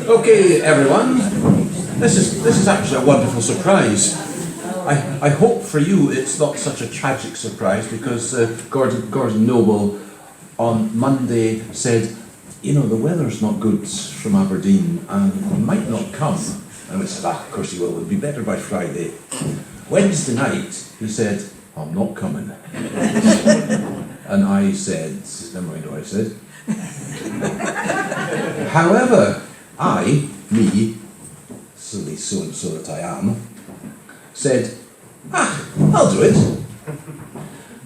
Okay, everyone. This is actually a wonderful surprise. I hope for you it's not such a tragic surprise, because Gordon Noble on Monday said, you know, the weather's not good from Aberdeen and he might not come. And we said, of course he will, it'll be better by Friday. Wednesday night he said, I'm not coming. And I said, never mind what I said. However, me, silly so-and-so that I am, said, I'll do it.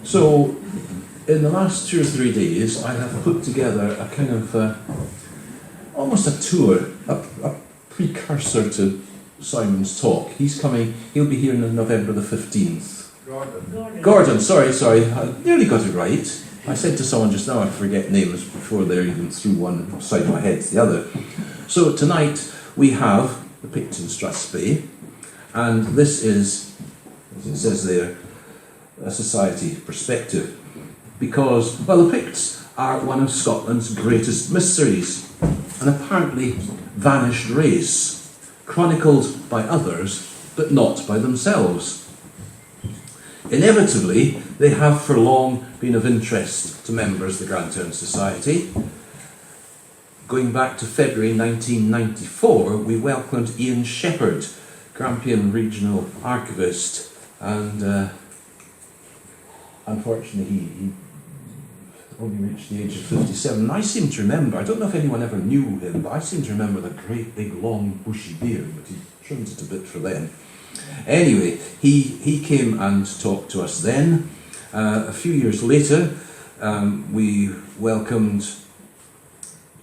So, in the last 2 or 3 days, I have put together a kind of, almost a tour, a precursor to Simon's talk. He's coming, he'll be here on November the 15th. Gordon, sorry, I nearly got it right. I said to someone just now, I forget names before they're even through one side of my head to the other. So tonight we have the Picts in Strathspey, and this is, as it says there, a society perspective. Because, well, the Picts are one of Scotland's greatest mysteries, an apparently vanished race, chronicled by others, but not by themselves. Inevitably, they have for long been of interest to members of the Grantown Society. Going back to February 1994, we welcomed Ian Shepherd, Grampian Regional Archivist, and unfortunately he only reached the age of 57. And I seem to remember, I don't know if anyone ever knew him, but I seem to remember the great big long bushy beard, but he trimmed it a bit for then. Anyway, he came and talked to us then. A few years later, we welcomed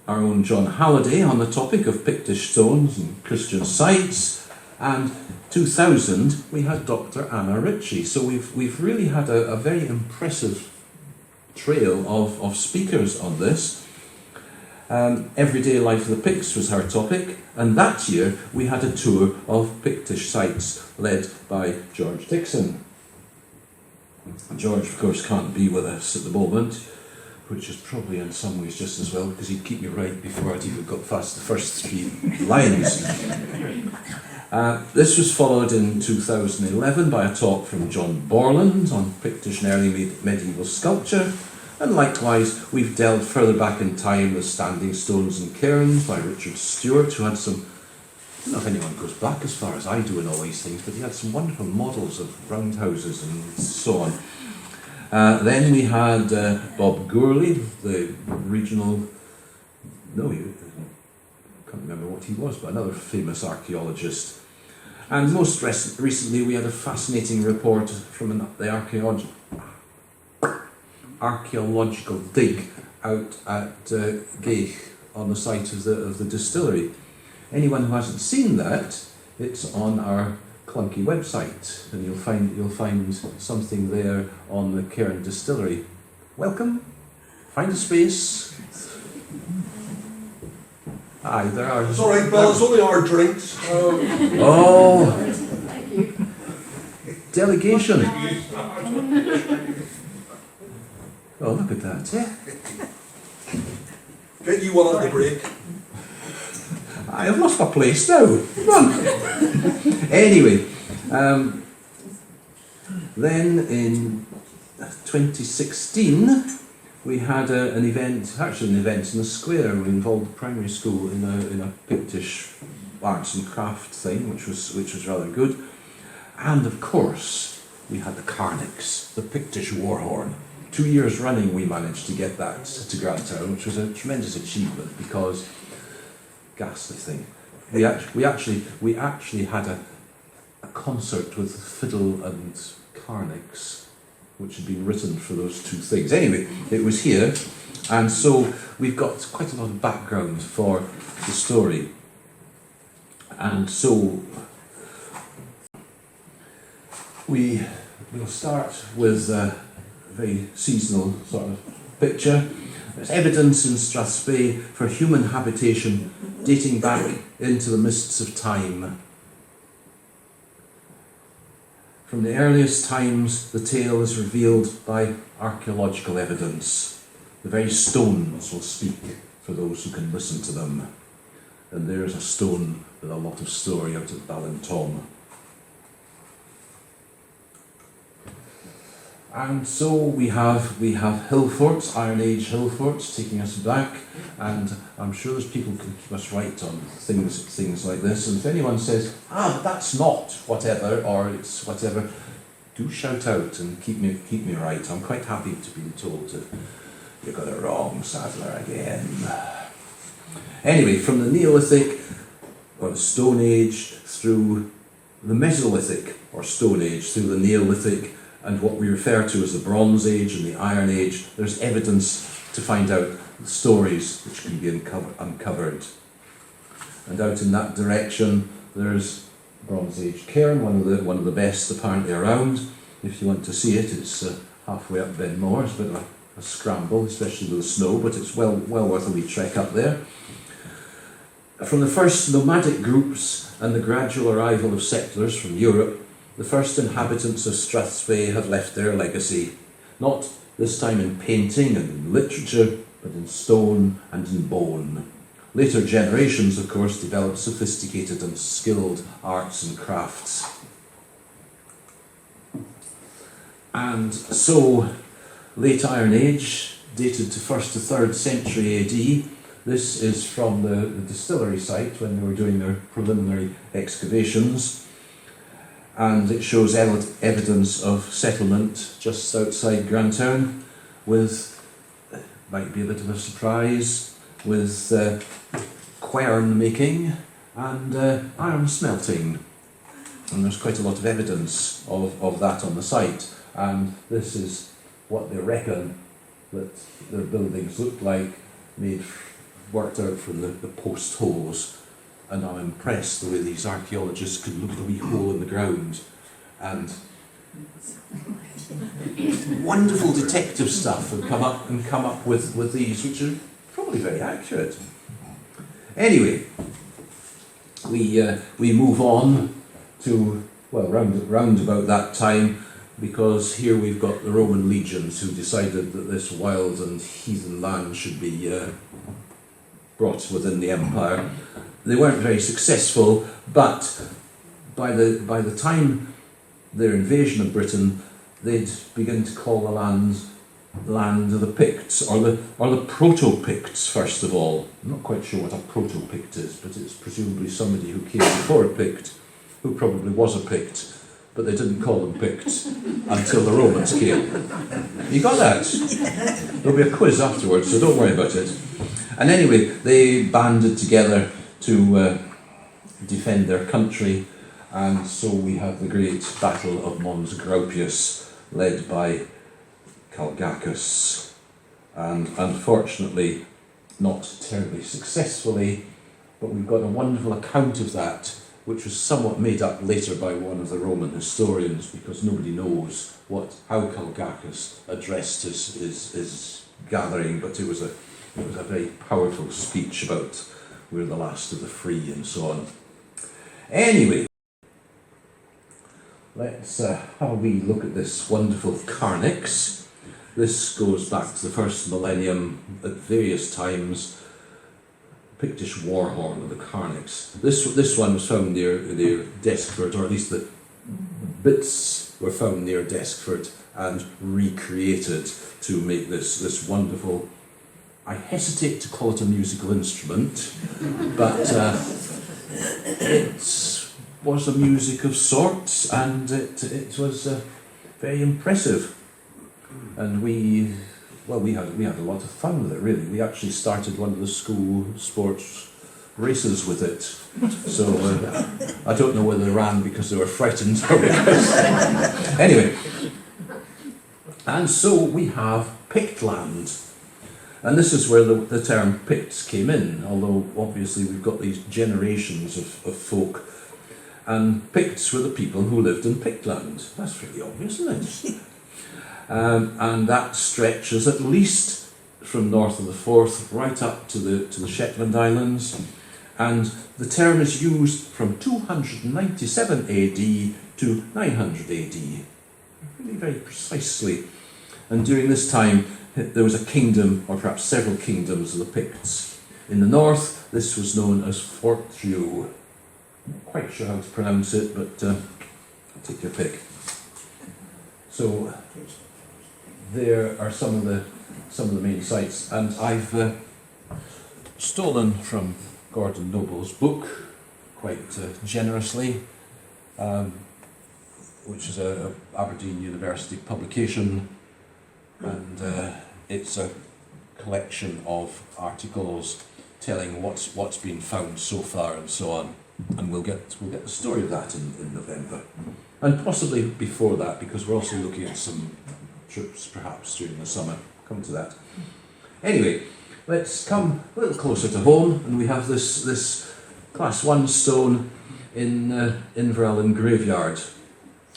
our own John Halliday on the topic of Pictish stones and Christian sites, and 2000 we had Dr. Anna Ritchie. So we've really had a very impressive trail of speakers on this. Everyday life of the Picts was our topic, and that year we had a tour of Pictish sites led by George Dixon. George, of course, can't be with us at the moment, which is probably in some ways just as well, because he'd keep me right before I'd even got past the first 3 lines. This was followed in 2011 by a talk from John Borland on Pictish and early medieval sculpture. And likewise, we've delved further back in time with Standing Stones and Cairns by Richard Stewart, who had some, I don't know if anyone goes back as far as I do in all these things, but he had some wonderful models of roundhouses and so on. Then we had Bob Gourley, the regional, I can't remember what he was, but another famous archaeologist. And most recently we had a fascinating report from the archaeological dig out at Gaich on the site of the distillery. Anyone who hasn't seen that, it's on our clunky website, and you'll find something there on the Cairn distillery. Welcome, find a space. Aye, there are. It's all right, Bill. It's only our drinks. Oh, delegation. Oh, look at that, yeah. Get you one at the break. I've lost my place now. Come on. Anyway, then in 2016, we had an event in the square. We involved the primary school in a Pictish arts and craft thing, which was rather good. And of course, we had the Carnicks, the Pictish war horn. 2 years running we managed to get that to Grantown, which was a tremendous achievement, because ghastly thing. We actually had a concert with fiddle and Carnicks, which had been written for those 2 things. Anyway, it was here, and so we've got quite a lot of background for the story. And so we'll start with very seasonal sort of picture. There's evidence in Strathspey for human habitation dating back into the mists of time. From the earliest times, the tale is revealed by archaeological evidence. The very stones will speak for those who can listen to them. And there's a stone with a lot of story out at Ballintom. And so we have hill forts, Iron Age hill forts, taking us back, and I'm sure there's people who can keep us right on things like this. And if anyone says, that's not whatever, or it's whatever, do shout out and keep me right. I'm quite happy to be told that you got it wrong, Sadler, again. Anyway, from the Neolithic or the Stone Age through the Mesolithic or Stone Age through the Neolithic and what we refer to as the Bronze Age and the Iron Age, there's evidence to find out the stories which can be uncovered. And out in that direction, there's Bronze Age cairn, one of the best apparently around. If you want to see it, it's halfway up Benmore. It's a bit of a scramble, especially with the snow, but it's well worth a wee trek up there. From the first nomadic groups and the gradual arrival of settlers from Europe, the first inhabitants of Strathspey have left their legacy, not this time in painting and in literature, but in stone and in bone. Later generations, of course, developed sophisticated and skilled arts and crafts. And so, late Iron Age, dated to 1st to 3rd century AD, this is from the distillery site when they were doing their preliminary excavations. And it shows evidence of settlement just outside Grantown with, might be a bit of a surprise, with quern making and iron smelting. And there's quite a lot of evidence of that on the site. And this is what they reckon that their buildings looked like, worked out from the post holes. And I'm impressed the way these archaeologists could look at a wee hole in the ground and wonderful detective stuff and come up with these, which are probably very accurate. Anyway, we move on to, well, round about that time, because here we've got the Roman legions who decided that this wild and heathen land should be brought within the empire. They weren't very successful, but by the time their invasion of Britain, they'd begin to call the land of the Picts, or the Proto-Picts first of all. I'm not quite sure what a Proto-Pict is, but it's presumably somebody who came before a Pict, who probably was a Pict, but they didn't call them Picts until the Romans came. You got that? There'll be a quiz afterwards, so don't worry about it. And anyway, they banded together to defend their country, and so we have the great Battle of Mons Graupius, led by Calgacus, and unfortunately not terribly successfully, but we've got a wonderful account of that, which was somewhat made up later by one of the Roman historians, because nobody knows how Calgacus addressed his gathering, but it was a very powerful speech about we're the last of the free and so on. Anyway, let's have a wee look at this wonderful carnix. This goes back to the first millennium at various times. Pictish war horn of the carnix. This one was found near Deskford, or at least the bits were found near Deskford and recreated to make this wonderful, I hesitate to call it a musical instrument, but it was a music of sorts, and it was very impressive. And we had a lot of fun with it, really. We actually started one of the school sports races with it. So I don't know whether they ran because they were frightened or because... Anyway, and so we have Pictland. And this is where the term Picts came in, although obviously we've got these generations of folk. And Picts were the people who lived in Pictland. That's pretty obvious, isn't it? And that stretches at least from north of the Forth right up to the Shetland Islands. And the term is used from 297 AD to 900 AD, really very precisely. And during this time, there was a kingdom, or perhaps several kingdoms of the Picts. In the north, this was known as Fortrio. Not quite sure how to pronounce it, but take your pick. So there are some of the main sites, and I've stolen from Gordon Noble's book quite generously, which is a Aberdeen University publication, and it's a collection of articles telling what's been found so far and so on, and we'll get the story of that in November, and possibly before that, because we're also looking at some trips perhaps during the summer. Come to that. Anyway, let's come a little closer to home, and we have this Class 1 stone in Inverell graveyard.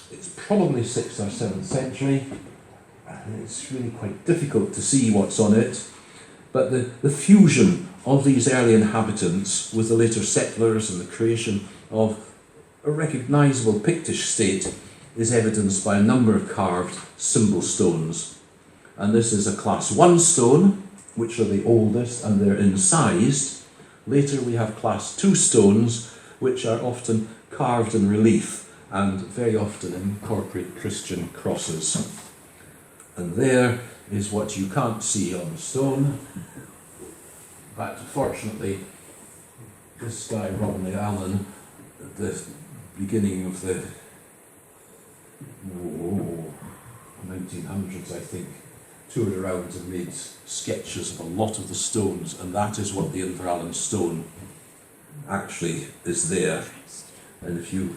It's probably 6th or 7th century, and it's really quite difficult to see what's on it, but the fusion of these early inhabitants with the later settlers and the creation of a recognisable Pictish state is evidenced by a number of carved symbol stones. And this is a Class 1 stone, which are the oldest, and they're incised. Later we have Class 2 stones, which are often carved in relief and very often incorporate Christian crosses. And there is what you can't see on the stone. But fortunately, this guy, Rodney Allen, at the beginning of the 1900s, I think, toured around and made sketches of a lot of the stones, and that is what the Inverallen stone actually is there. And if you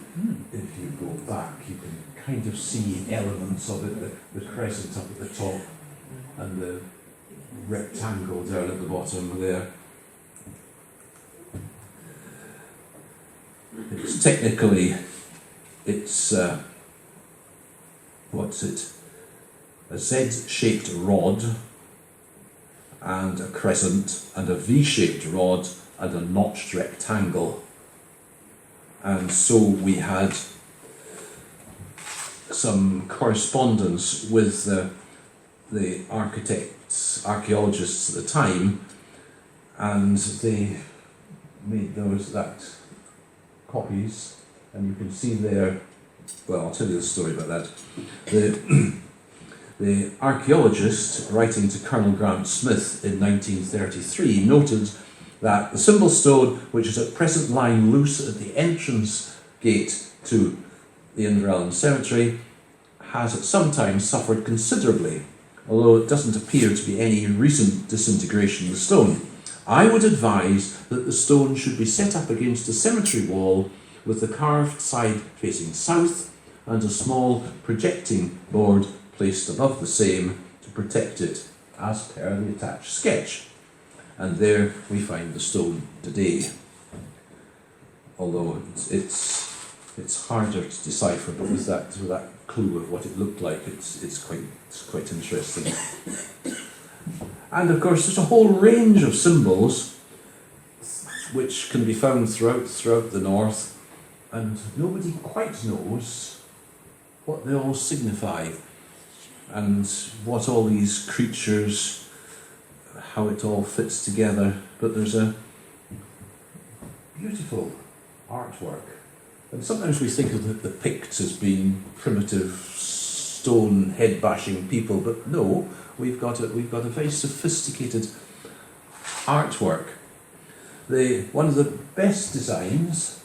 go back, you can kind of see elements of it, the crescent up at the top and the rectangle down at the bottom there. It's technically, it's what's it? A Z-shaped rod and a crescent and a V-shaped rod and a notched rectangle. And so we had some correspondence with the archaeologists at the time, and they made that copies, and you can see there, well, I'll tell you the story about that. The archaeologist, writing to Colonel Grant Smith in 1933, noted that the symbol stone, which is at present lying loose at the entrance gate to the Inverallen Cemetery, has at some times suffered considerably, although it doesn't appear to be any recent disintegration of the stone. I would advise that the stone should be set up against a cemetery wall with the carved side facing south and a small projecting board placed above the same to protect it, as per the attached sketch. And there we find the stone today. Although it's harder to decipher, but with that clue of what it looked like, it's quite interesting. And of course, there's a whole range of symbols which can be found throughout the north, and nobody quite knows what they all signify and what all these creatures, how it all fits together. But there's a beautiful artwork, and sometimes we think of the Picts as being primitive stone head-bashing people, but no, we've got a very sophisticated artwork. One of the best designs,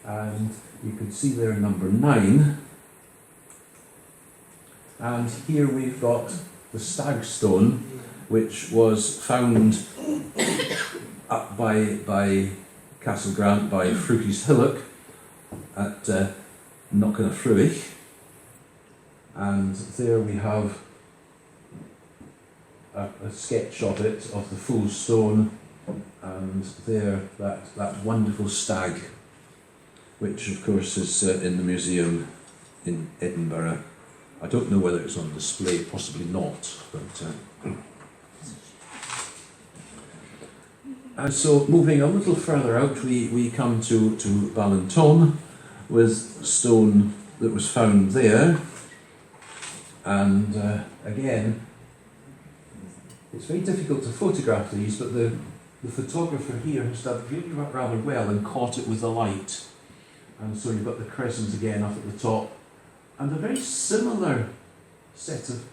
and you can see there number 9, and here we've got the stag stone, which was found up by Castle Grant by Frucky's Hillock at Knocknaffruich, and there we have a sketch of it, of the full stone, and there that wonderful stag, which of course is in the museum in Edinburgh. I don't know whether it's on display, possibly not, but and so moving a little further out, we come to Ballinton with stone that was found there, and again, it's very difficult to photograph these, but the the photographer here has done really rather well and caught it with the light. And so you've got the crescent again up at the top, and a very similar set of,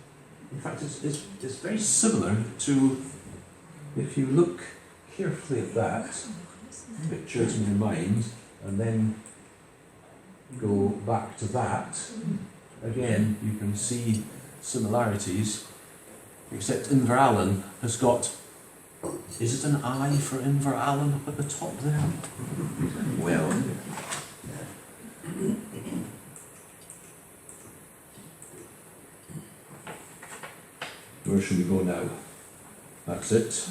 in fact it's very similar to, if you look carefully at that, picture it in your mind, and then go back to that, again you can see similarities, except Inverallen has got, is it an I for Inverallen up at the top there? Well, where should we go now? That's it.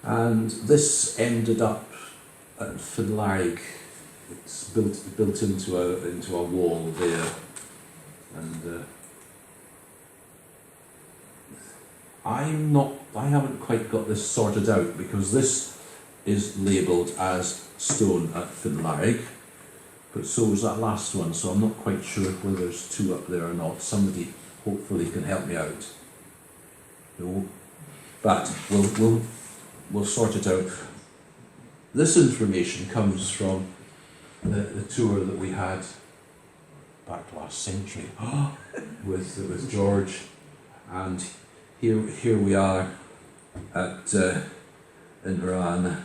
And this ended up at Finlarrig. It's built into a wall there, and I haven't quite got this sorted out, because this is labelled as stone at Finlarrig, but so is that last one, so I'm not quite sure whether there's two up there or not. Somebody hopefully can help me out. No, but we'll sort it out. This information comes from the tour that we had back last century with George, and here we are at Inverallen,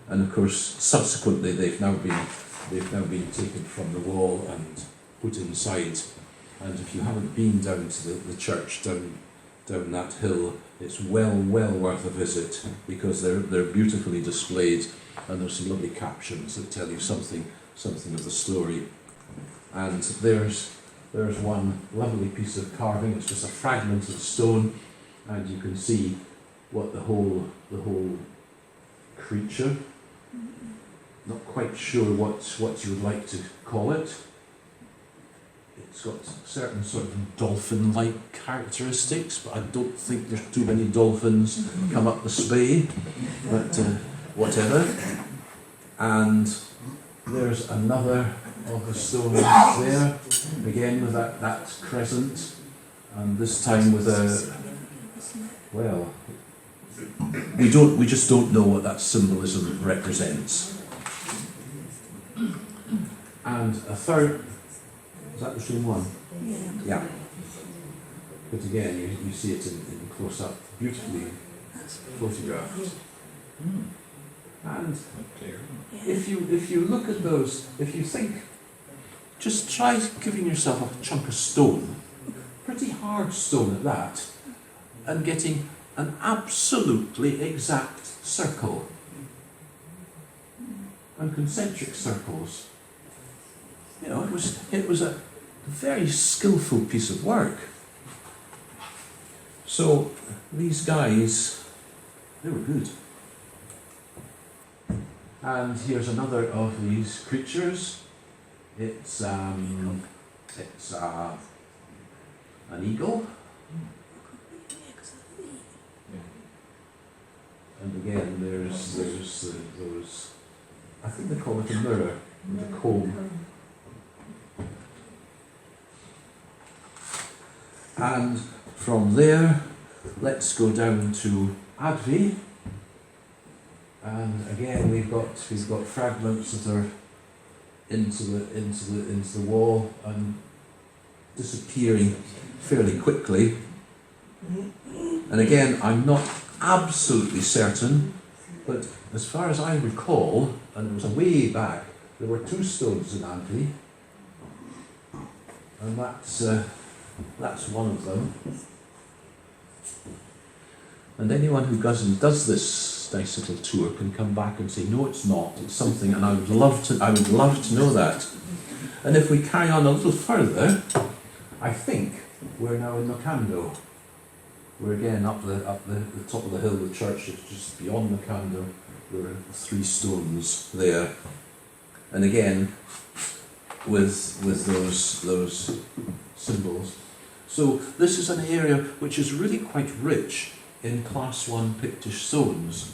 and of course subsequently they've now been taken from the wall and put inside. And if you haven't been down to the church down that hill, it's well worth a visit, because they're beautifully displayed, and there's some lovely captions that tell you something of the story. And there's one lovely piece of carving. It's just a fragment of stone, and you can see what the whole creature. Not quite sure what you would like to call it. It's got certain sort of dolphin-like characteristics, but I don't think there's too many dolphins come up the Spey, but whatever. And there's another of the stones there, again with that crescent, and this time with a, well, we just don't know what that symbolism represents. And a third, is that the same one? Yeah. But again, you see it in close up, beautifully photographed. And if you look at those, if you think, just try giving yourself a chunk of stone, pretty hard stone at that, and getting an absolutely exact circle, and concentric circles. You know, it was a very skillful piece of work. So these guys, they were good. And here's another of these creatures. It's an eagle. And again, there's those, I think they call it a mirror, with a comb. And from there, let's go down to Advi. And again, we've got fragments that are into the wall and disappearing fairly quickly. And again, I'm not absolutely certain, but as far as I recall, and it was a way back, there were two stones in Advi, and that's one of them. And anyone who does this nice little tour can come back and say, no, it's not, it's something, and I would love to know that. And if we carry on a little further, I think we're now in Nocando. We're again up the top of the hill. The church is just beyond Nocando. There are three stones there, and again with those symbols. So this is an area which is really quite rich in Class 1 Pictish stones,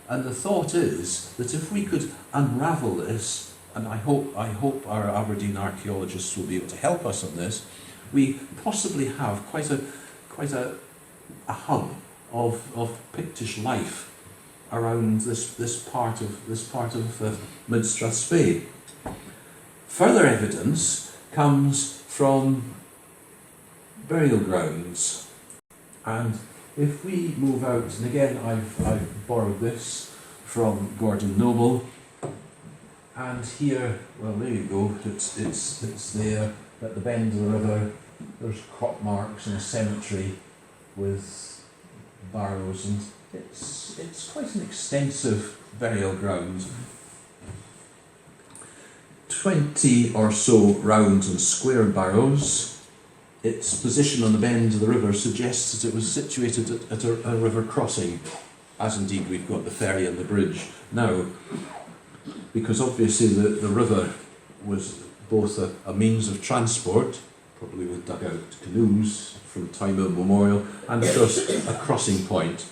and the thought is that if we could unravel this and I hope our Aberdeen archaeologists will be able to help us on this, we possibly have quite a hub of Pictish life around this part of Mid Strathspey. Further evidence comes from burial grounds, and if we move out, and again I've borrowed this from Gordon Noble, and here, well, there you go, it's there at the bend of the river. There's crop marks and a cemetery with barrows, and it's quite an extensive burial ground. 20 or so round and square barrows. Its position on the bend of the river suggests that it was situated at a river crossing, as indeed we've got the ferry and the bridge now, because obviously the river was both a means of transport, probably with dugout canoes from time immemorial, and of course a crossing point.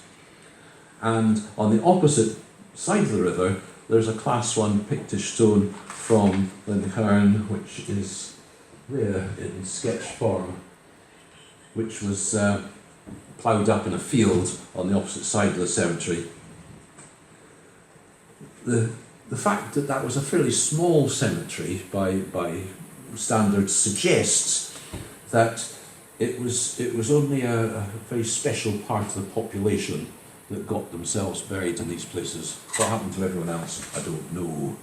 And on the opposite side of the river, there's a Class 1 Pictish stone from Linhern, which is there in sketch form, which was ploughed up in a field on the opposite side of the cemetery. The fact that that was a fairly small cemetery by standards suggests that it was only a very special part of the population that got themselves buried in these places. What happened to everyone else, I don't know.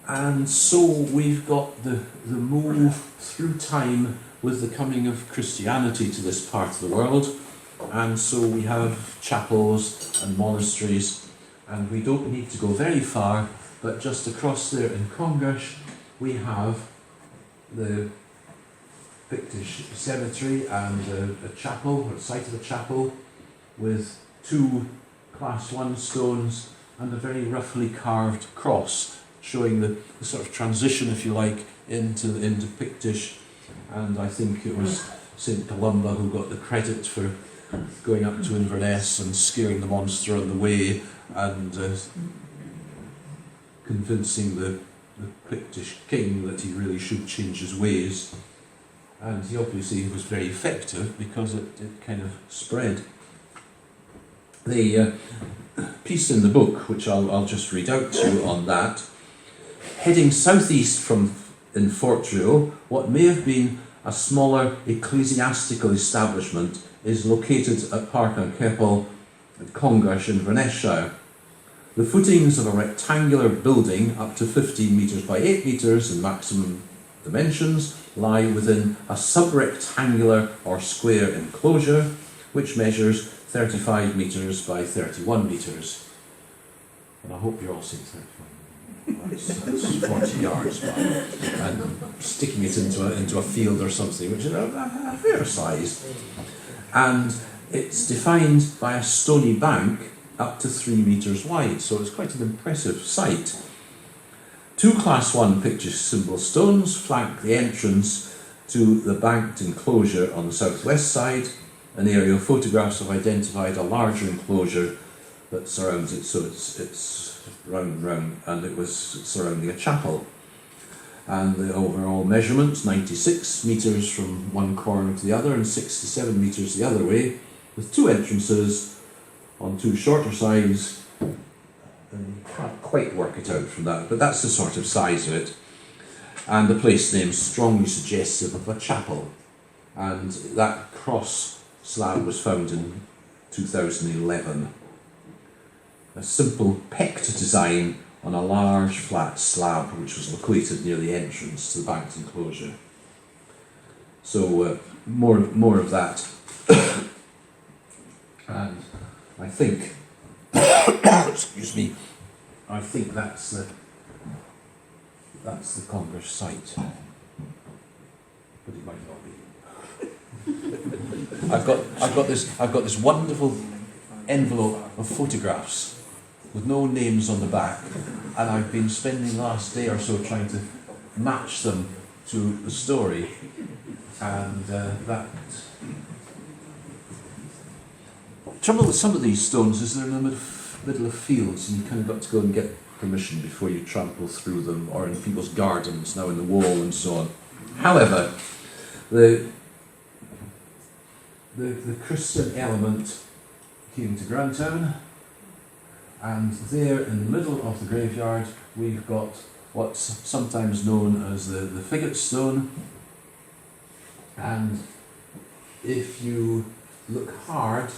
And so we've got the move through time with the coming of Christianity to this part of the world, and so we have chapels and monasteries, and we don't need to go very far, but just across there in Congash we have the Pictish cemetery and a chapel, or site of a chapel, with 2 Class 1 stones and a very roughly carved cross, showing the sort of transition, if you like, into Pictish. And I think it was St Columba who got the credit for going up to Inverness and scaring the monster on the way and convincing the Pictish king that he really should change his ways. And he obviously was very effective because it kind of spread. The piece in the book, which I'll just read out to you on that, heading southeast from in Fortrio, what may have been a smaller ecclesiastical establishment is located at Park an Keppel at Congash in Inverness. The footings of a rectangular building up to 15 metres by 8 metres in maximum dimensions lie within a sub-rectangular or square enclosure which measures 35 metres by 31 metres. And I hope you're all seeing 35. That's 40 yards back, and sticking it into a field or something, which is a fair size. And it's defined by a stony bank up to 3 metres wide, so it's quite an impressive site. 2 Class 1 Pictish symbol stones flank the entrance to the banked enclosure on the southwest side. An aerial photographs have identified a larger enclosure that surrounds it, so it's round, and it was surrounding a chapel. And the overall measurements, 96 metres from one corner to the other and 67 metres the other way, with 2 entrances on 2 shorter sides. And you can't quite work it out from that, but that's the sort of size of it. And the place name strongly suggestive of a chapel. And that cross slab was found in 2011. A simple pecked design on a large flat slab which was located near the entrance to the banked enclosure. So more of that. And I think, excuse me, I think that's the Congash site, but it might not be. I've got this wonderful envelope of photographs with no names on the back, and I've been spending the last day or so trying to match them to the story, and that. Trouble with some of these stones is they're in the middle of fields, and you kind of got to go and get permission before you trample through them, or in people's gardens, now in the wall and so on. However, the Christian element came to Grantown, and there in the middle of the graveyard we've got what's sometimes known as the Figget Stone, and if you look hard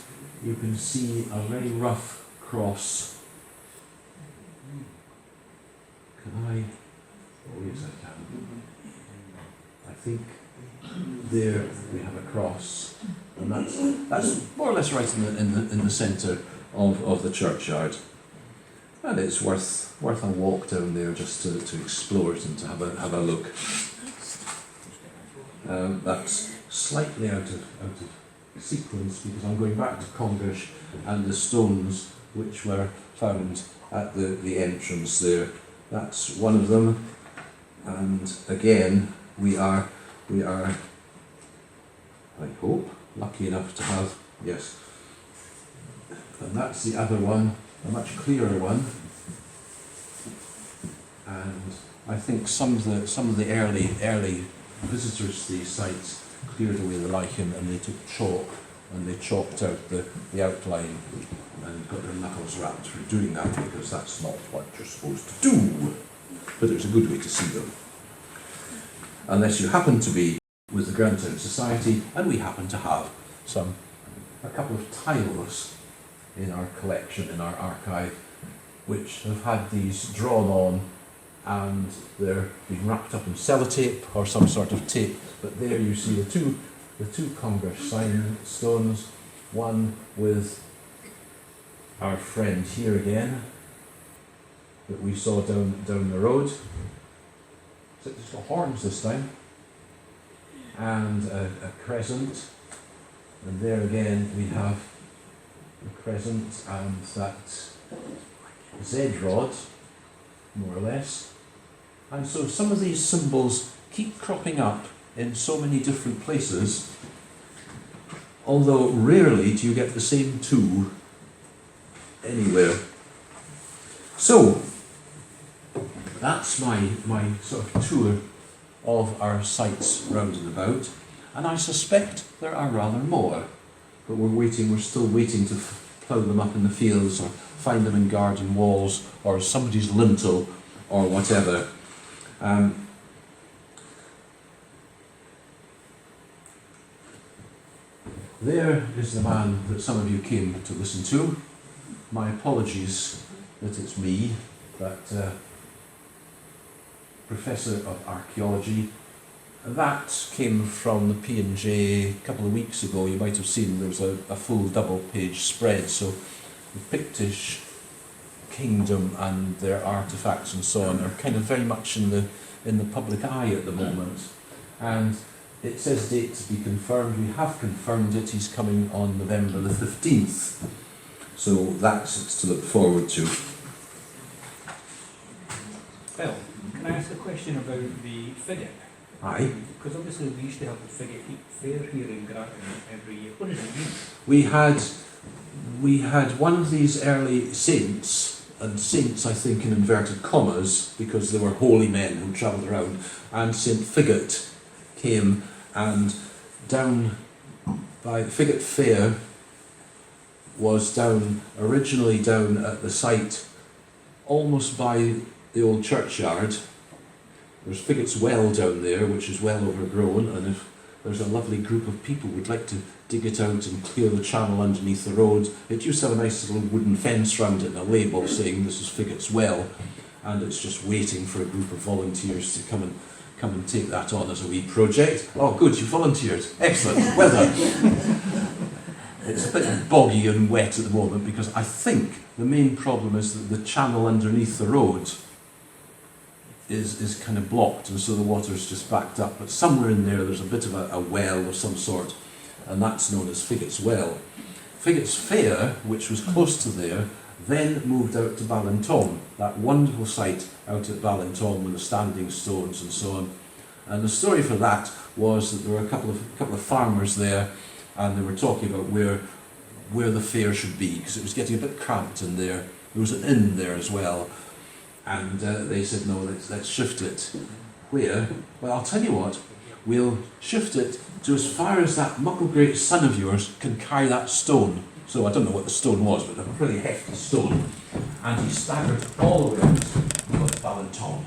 you can see a very rough cross. Can I? Oh yes, I can. I think there we have a cross, and that's more or less right in the centre of the churchyard, and it's worth a walk down there just to explore it and to have a look. That's slightly out of sequence because I'm going back to Congish and the stones which were found at the entrance there. That's one of them, and again we are, I hope, lucky enough to have, yes, and that's the other one, a much clearer one, and I think some of the early visitors to these sites cleared away the lichen and they took chalk and they chalked out the outline and got their knuckles wrapped for doing that, because that's not what you're supposed to do. But it was a good way to see them. Unless you happen to be with the Grantown Society, and we happen to have a couple of tiles in our collection, in our archive, which have had these drawn on, and they're being wrapped up in sellotape or some sort of tape. But there you see the two Congish sign stones, one with our friend here again that we saw down the road. So it's got horns this time, and a crescent, and there again we have a crescent and that Z rod, more or less. And so some of these symbols keep cropping up in so many different places, although rarely do you get the same two anywhere. So that's my sort of tour of our sites round and about, and I suspect there are rather more, but we're still waiting to plough them up in the fields or find them in garden walls or somebody's lintel or whatever. There is the man that some of you came to listen to. My apologies that it's me, but Professor of Archaeology. That came from the P&J a couple of weeks ago. You might have seen there was a full double-page spread. So the Pictish kingdom and their artefacts and so on are kind of very much in the public eye at the moment. And it says date to be confirmed. We have confirmed it. He's coming on November the 15th. So that's to look forward to. Bill, can I ask a question about the Figget? Aye. Because obviously we used to have the Figget Fair here in Grantown every year. What does it mean? We had one of these early saints, and saints I think in inverted commas because they were holy men who travelled around, and St Figget came, and down by Figget Fair was originally down at the site almost by the old churchyard. There's Figget's Well down there, which is well overgrown, and if there's a lovely group of people who would like to dig it out and clear the channel underneath the road. It used to have a nice little wooden fence round it and a label saying this is Figget's Well, and it's just waiting for a group of volunteers to come and take that on as a wee project. Oh good, you volunteered. Excellent. Well done. It's a bit boggy and wet at the moment because I think the main problem is that the channel underneath the road is kind of blocked, and so the water's just backed up. But somewhere in there's a bit of a well of some sort, and that's known as Figget's Well. Figget's Fair, which was close to there, then moved out to Ballintom, that wonderful site out at Ballintom with the standing stones and so on. And the story for that was that there were a couple of farmers there, and they were talking about where where the fair should be, because it was getting a bit cramped in there. There was an inn there as well, and they said, no, let's shift it. Where? Well, I'll tell you what, we'll shift it to as far as that muckle great son of yours can carry that stone. So I don't know what the stone was, but a pretty hefty stone. And he staggered all the way out to Ballintom.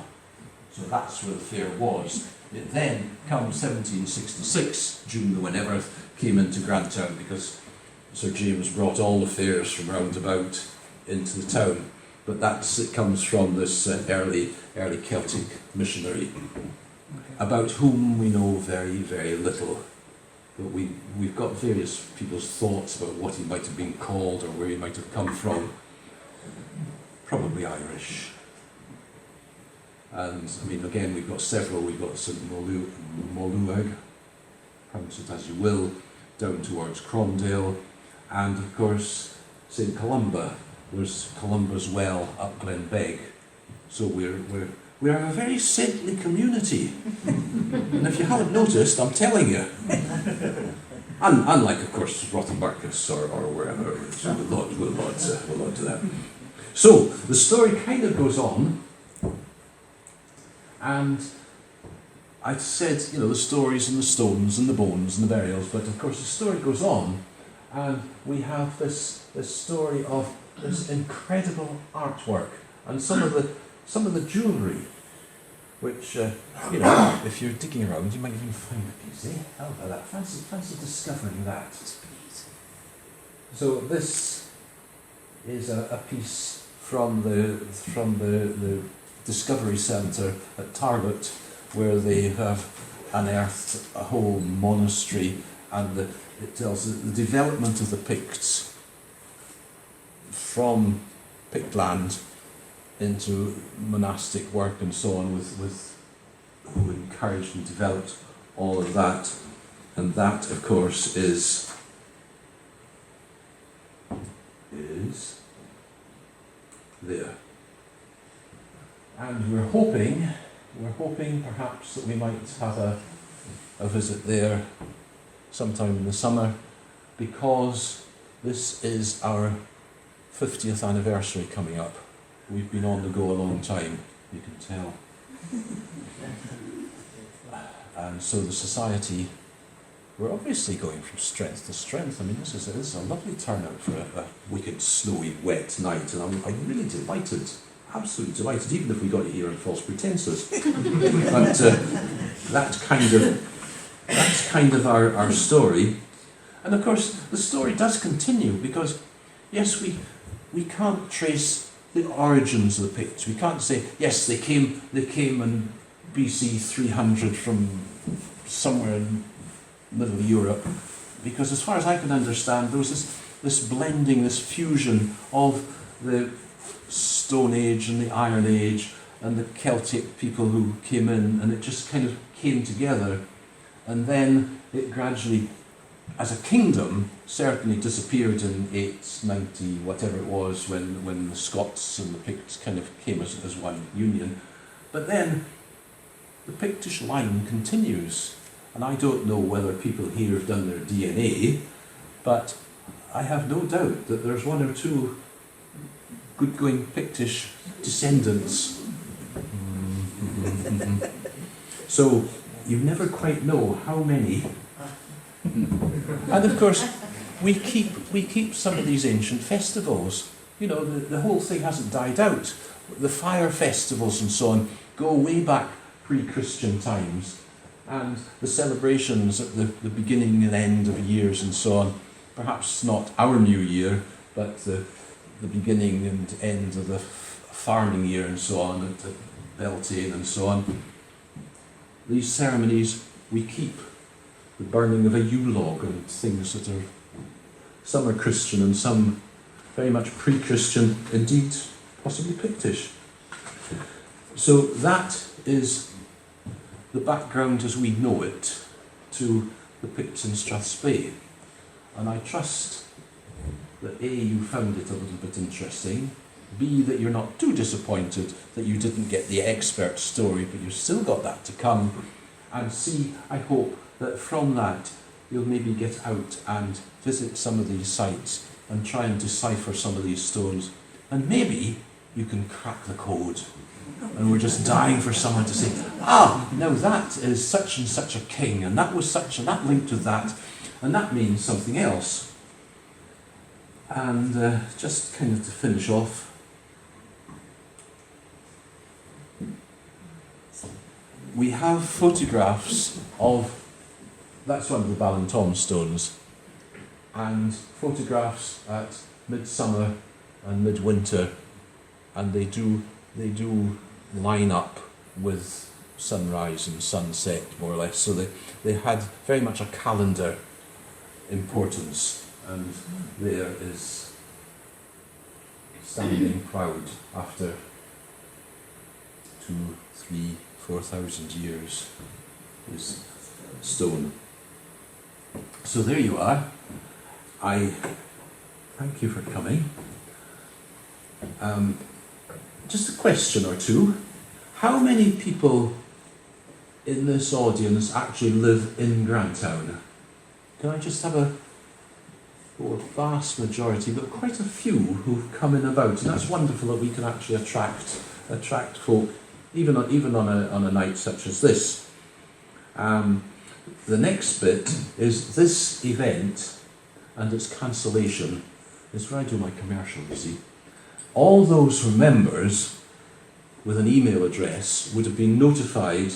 So that's where the fair was. It then, come 1766, June the whenever, came into Grantown because Sir James brought all the fairs from round about into the town. But it comes from this early Celtic missionary, about whom we know very, very little. But we've got various people's thoughts about what he might have been called or where he might have come from. Probably Irish. And I mean, again, we've got several. We've got St Moluag, pronounce it as you will, down towards Cromdale, and of course St Columba. There's Columba's Well up Glenbeg. So we're a very saintly community. And if you haven't noticed, I'm telling you. Unlike, of course, Rothenbarkus or wherever. We'll not do that. So the story kind of goes on. And I said, the stories and the stones and the bones and the burials, but of course the story goes on, and we have this story of this incredible artwork and some of the jewellery, which if you're digging around, you might even find a piece. How about that? Fancy discovering that. So this is a piece from the Discovery Centre at Target, where they have unearthed a whole monastery, and it tells the development of the Picts from Pict land into monastic work and so on, with who encouraged and developed all of that. And that, of course, is there. And we're hoping perhaps that we might have a visit there sometime in the summer, because this is our 50th anniversary coming up. We've been on the go a long time, you can tell. And so the society, we're obviously going from strength to strength. I mean, this is a lovely turnout for a wicked, snowy, wet night, and I'm really delighted. Absolutely delighted, even if we got it here on false pretences. But that's kind of our story. And of course, the story does continue, because yes, we can't trace the origins of the Picts. We can't say yes, they came in BC 300 from somewhere in Middle Europe, because as far as I can understand, there was this blending, this fusion of the Stone Age and the Iron Age and the Celtic people who came in, and it just kind of came together, and then it gradually, as a kingdom, certainly disappeared in 890, whatever it was, when the Scots and the Picts kind of came as one union. But then the Pictish line continues, and I don't know whether people here have done their DNA, but I have no doubt that there's one or two good-going Pictish descendants. So you never quite know how many. And of course, we keep some of these ancient festivals. The whole thing hasn't died out. The fire festivals and so on go way back pre-Christian times, and the celebrations at the beginning and end of years and so on, perhaps not our new year, but the beginning and end of the farming year and so on, at Beltane and so on. These ceremonies we keep. The burning of a Yule log and things that are, some are Christian and some very much pre-Christian, indeed possibly Pictish. So that is the background as we know it to the Picts in Strathspey. And I trust that A, you found it a little bit interesting, B, that you're not too disappointed that you didn't get the expert story, but you've still got that to come, and C, I hope that from that you'll maybe get out and visit some of these sites and try and decipher some of these stones, and maybe you can crack the code. And we're just dying for someone to say, now that is such and such a king, and that was such, and that linked with that, and that means something else. And just kind of to finish off, we have photographs of, that's one of the Ballantom stones, and photographs at midsummer and midwinter, and they do line up with sunrise and sunset, more or less. So they had very much a calendar importance, and there is standing proud after 2, 3, 4,000 years is stone. So there you are. I thank you for coming. Just a question or two. How many people in this audience actually live in Grantown? Can I just have a vast majority, but quite a few who've come in about, and that's wonderful that we can actually attract folk, even on a night such as this. The next bit is this event and its cancellation. Is where I do my commercial, you see. All those who are members with an email address would have been notified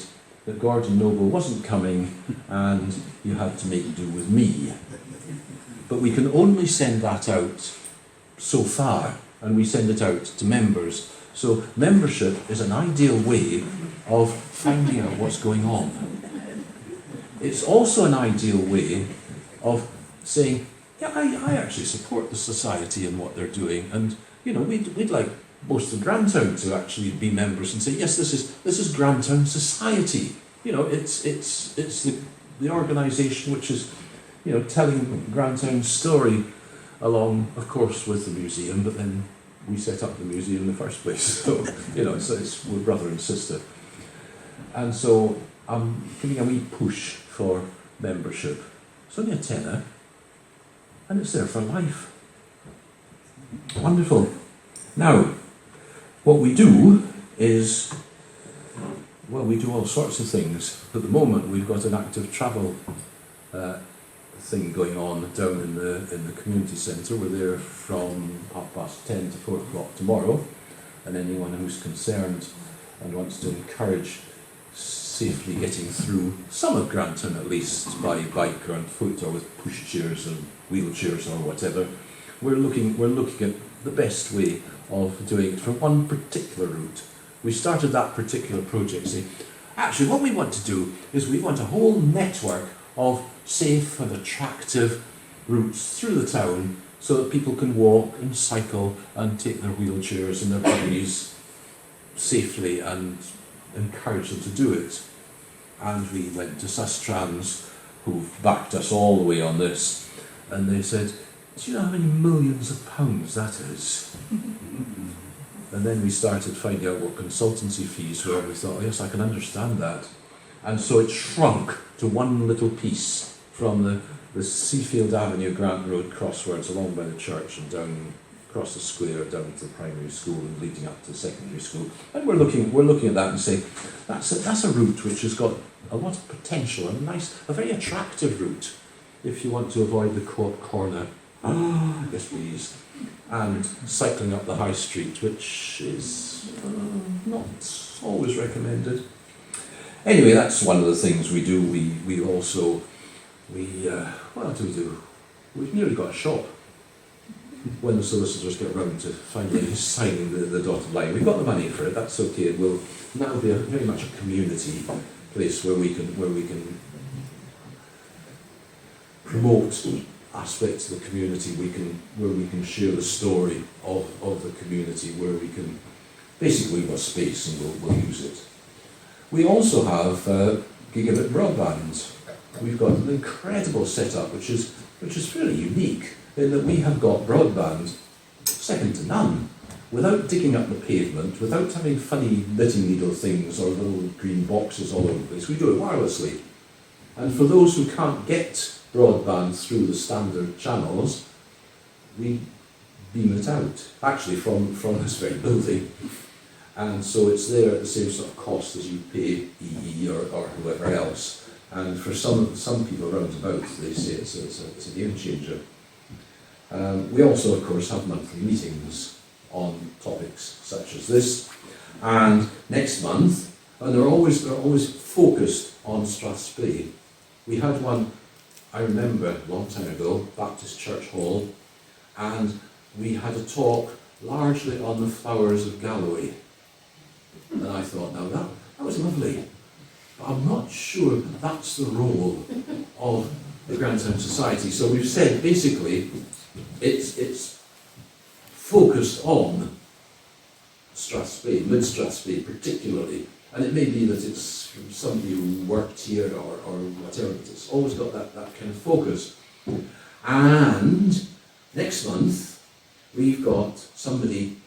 that Gordon Noble wasn't coming and you had to make do with me. But we can only send that out so far, and we send it out to members. So membership is an ideal way of finding out what's going on. It's also an ideal way of saying, yeah, I actually support the society and what they're doing, and we'd like most of Grantown to actually be members and say, yes, this is Grantown Society. It's the organisation which is telling Grantown's story along, of course, with the museum, but then we set up the museum in the first place. So we're brother and sister. And so I'm giving a wee push for membership. It's only a tenner, and it's there for life. Wonderful. Now, what we do is, we do all sorts of things. At the moment, we've got an active travel thing going on down in the community centre. We're there from 10:30 to 4 o'clock tomorrow, and anyone who's concerned and wants to encourage safely getting through some of Grantown, at least by bike or on foot or with pushchairs and wheelchairs or whatever, we're looking at the best way of doing it for one particular route. We started that particular project saying, actually what we want to do is we want a whole network of safe and attractive routes through the town so that people can walk and cycle and take their wheelchairs and their buggies safely and encourage them to do it. And we went to Sustrans, who've backed us all the way on this, and they said, do you know how many millions of pounds that is? And then we started finding out what consultancy fees were, and we thought, oh, yes, I can understand that. And so it shrunk to one little piece from the Seafield Avenue, Grant Road crosswards along by the church and down across the square down to the primary school and leading up to secondary school. And we're looking at that and saying, that's a route which has got a lot of potential and a very attractive route if you want to avoid the corner. Yes, please. And cycling up the high street, which is not always recommended. Anyway, that's one of the things we do. We also, what do we do? We've nearly got a shop. When the solicitors get round to finally signing the dotted line, we've got the money for it. That's okay. We'll now be very much a community place where we can promote aspects of the community. Where we can share the story of the community. Where we can basically we've got space and we'll use it. We also have gigabit broadband. We've got an incredible setup, which is fairly unique, in that we have got broadband second to none, without digging up the pavement, without having funny knitting needle things or little green boxes all over the place. We do it wirelessly. And for those who can't get broadband through the standard channels, we beam it out, actually from this very building. And so it's there at the same sort of cost as you pay EE or whoever else. And for some people around about, they say it's a game changer. We also, of course, have monthly meetings on topics such as this. And next month, and they're always focused on Strathspey. We had one, I remember, a long time ago, Baptist Church Hall, and we had a talk largely on the flowers of Galloway. And I thought, now that was lovely. But I'm not sure that's the role of the Grantown Society. So we've said, basically, it's focused on Strathspey, mid-Strathspey particularly. And it may be that it's from somebody who worked here or whatever, but it's always got that kind of focus. And next month, we've got somebody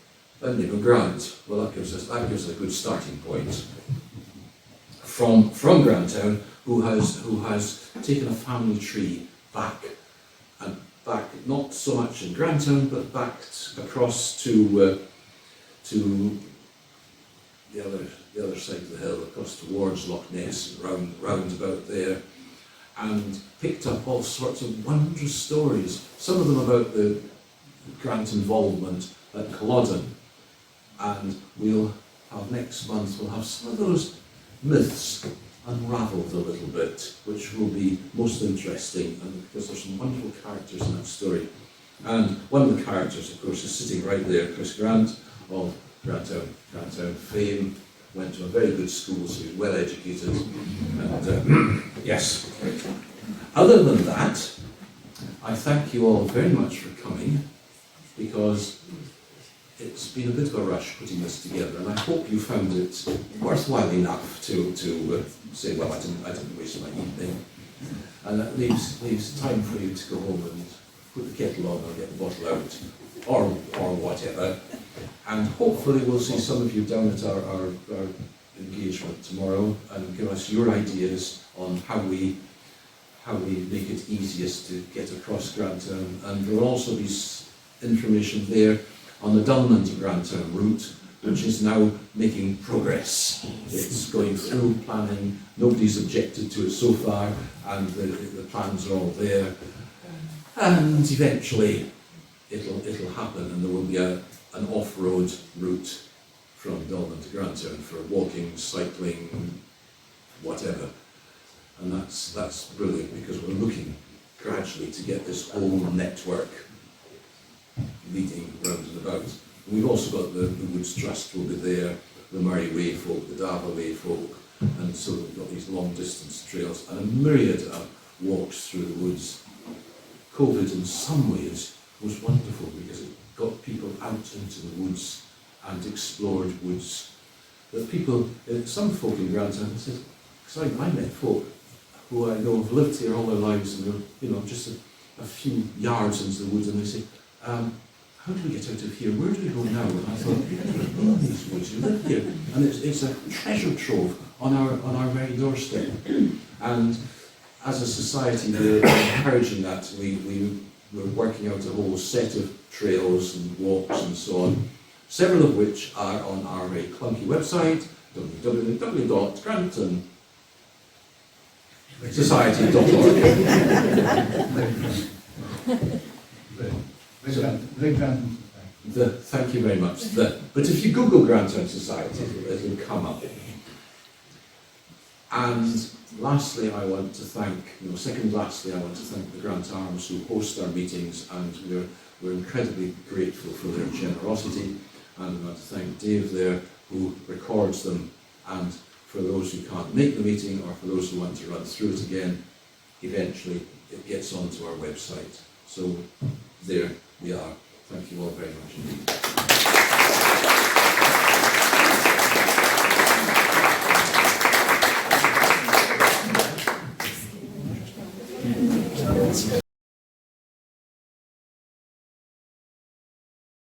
by the name of Grant. Well, that gives us a good starting point. From Grantown, who has taken a family tree back, not so much in Grantown, but back across to the other side of the hill, across towards Loch Ness, round about there, and picked up all sorts of wondrous stories. Some of them about the Grant involvement at Culloden, and we'll have next month. We'll have some of those myths unravelled a little bit, which will be most interesting, and because there's some wonderful characters in that story. And one of the characters, of course, is sitting right there, Chris Grant of Grantown fame, went to a very good school, so he's well educated. And yes. Other than that, I thank you all very much for coming, because it's been a bit of a rush putting this together, and I hope you found it worthwhile enough to say, well, I didn't waste my evening. And that leaves time for you to go home and put the kettle on or get the bottle out, or whatever. And hopefully we'll see some of you down at our engagement tomorrow and give us your ideas on how we make it easiest to get across Grantown. And there will also be information there on the Dunman to Grantown route, which is now making progress. It's going through planning, nobody's objected to it so far, and the plans are all there. And eventually it'll happen, and there will be an off-road route from Dunman to Grantown for walking, cycling, whatever. And that's brilliant, because we're looking gradually to get this whole network leading round and about. And we've also got the Woods Trust will be there, the Murray Way folk, the Dava Way folk, and so we've got these long distance trails and a myriad of walks through the woods. COVID in some ways was wonderful, because it got people out into the woods and explored woods. That people, some folk in Grantown said, because I met folk who I know have lived here all their lives, and they're just a few yards into the woods, and they say, how do we get out of here? Where do we go now? And I thought, you love these woods, you live here. And it's a treasure trove on our very doorstep. And as a society, we're encouraging that. We're working out a whole set of trails and walks and so on, several of which are on our very clunky website, www.grantown.society.org. Thank you very much. But if you Google Grantown Society, it'll come up. And lastly, I want to thank the Grant Arms who host our meetings, and we're incredibly grateful for their generosity. And I want to thank Dave there, who records them, and for those who can't make the meeting, or for those who want to run through it again, eventually it gets onto our website. So there we are. Thank you all very much indeed.